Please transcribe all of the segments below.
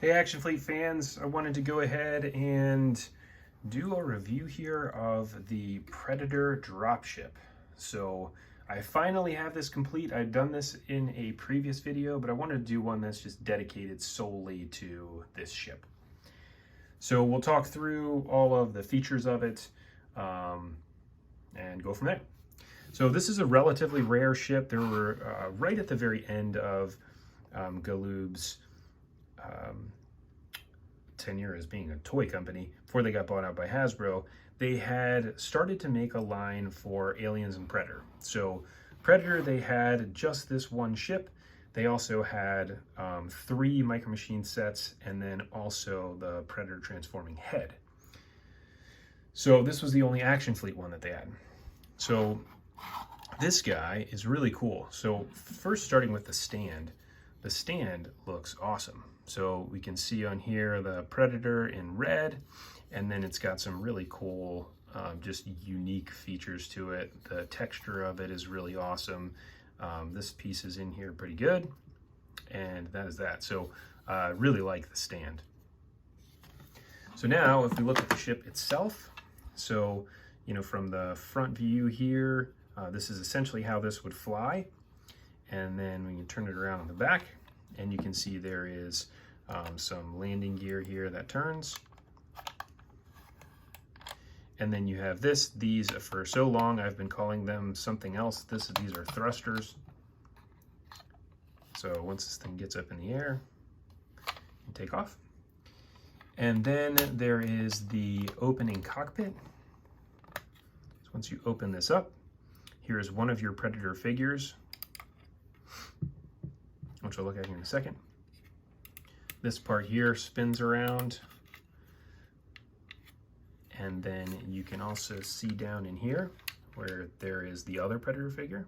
Hey Action Fleet fans, I wanted to go ahead and do a review here of the Predator dropship. So I finally have this complete. I've done this in a previous video, but I wanted to do one that's just dedicated solely to this ship. So we'll talk through all of the features of it and go from there. So this is a relatively rare ship. They were right at the very end of Galoo's tenure as being a toy company before they got bought out by Hasbro. They had started to make a line for Aliens and Predator. So Predator, they had just this one ship. They also had 3 Micro Machine sets and then also the Predator transforming head. So this was the only Action Fleet one that they had. So this guy is really cool. So first, starting with the stand looks awesome. So we can see on here the Predator in red, and then it's got some really cool, just unique features to it. The texture of it is really awesome. This piece is in here pretty good, and that is that. So I really like the stand. So now if we look at the ship itself, so from the front view here, this is essentially how this would fly. And then we can turn it around on the back, and you can see there is some landing gear here that turns. And then you have this. These, for so long, I've been calling them something else. These are thrusters. So once this thing gets up in the air, you take off. And then there is the opening cockpit. So once you open this up, here's one of your Predator figures, which I'll look at here in a second. This part here spins around, and then you can also see down in here where there is the other Predator figure,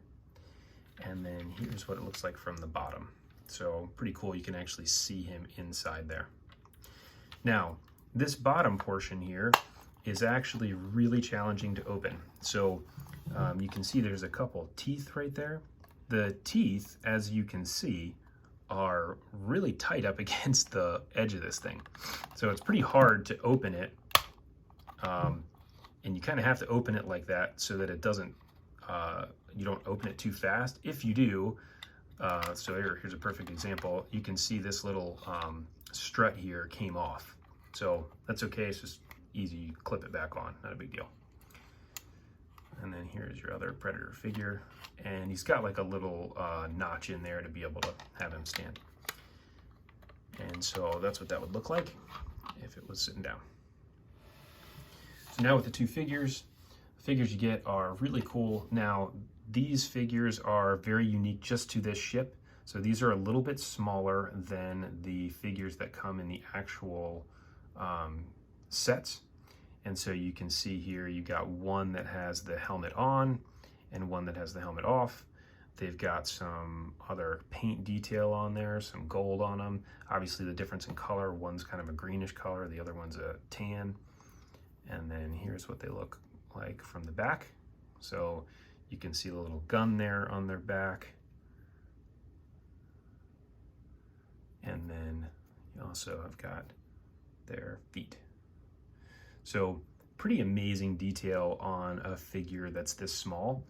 and then here's what it looks like from the bottom. So pretty cool, you can actually see him inside there. Now, this bottom portion here is actually really challenging to open. So you can see there's a couple teeth right there. The teeth, as you can see, are really tight up against the edge of this thing. So it's pretty hard to open it. And you kind of have to open it like that so that it doesn't, you don't open it too fast. If you do, so here's a perfect example. You can see this little strut here came off. So that's okay, it's just easy, you clip it back on, not a big deal. And then here's your other Predator figure. And he's got like a little notch in there to be able to have him stand. And so that's what that would look like if it was sitting down. So now with the 2 figures, the figures you get are really cool. Now, these figures are very unique just to this ship. So these are a little bit smaller than the figures that come in the actual sets. And so you can see here, you got one that has the helmet on and one that has the helmet off. They've got some other paint detail on there, some gold on them. Obviously the difference in color, one's kind of a greenish color, the other one's a tan. And then here's what they look like from the back. So you can see the little gun there on their back. And then you also have got their feet. So pretty amazing detail on a figure that's this small.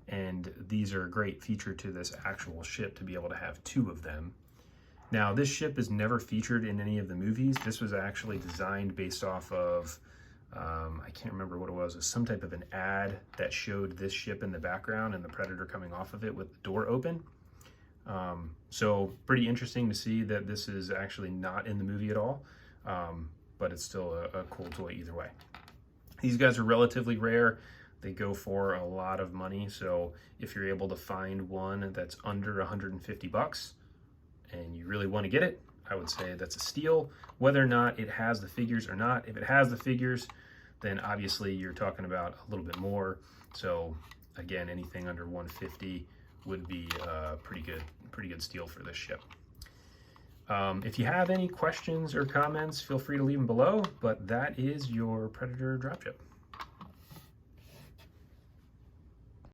And these are a great feature to this actual ship to be able to have 2 of them. Now, this ship is never featured in any of the movies. This was actually designed based off of, I can't remember what it was some type of an ad that showed this ship in the background and the Predator coming off of it with the door open. So pretty interesting to see that this is actually not in the movie at all. But it's still a cool toy either way. These guys are relatively rare. They go for a lot of money. So if you're able to find one that's under 150 bucks and you really want to get it, I would say that's a steal. Whether or not it has the figures or not, if it has the figures, then obviously you're talking about a little bit more. So again, anything under 150 would be a pretty good steal for this ship. If you have any questions or comments, feel free to leave them below, but that is your Predator dropship.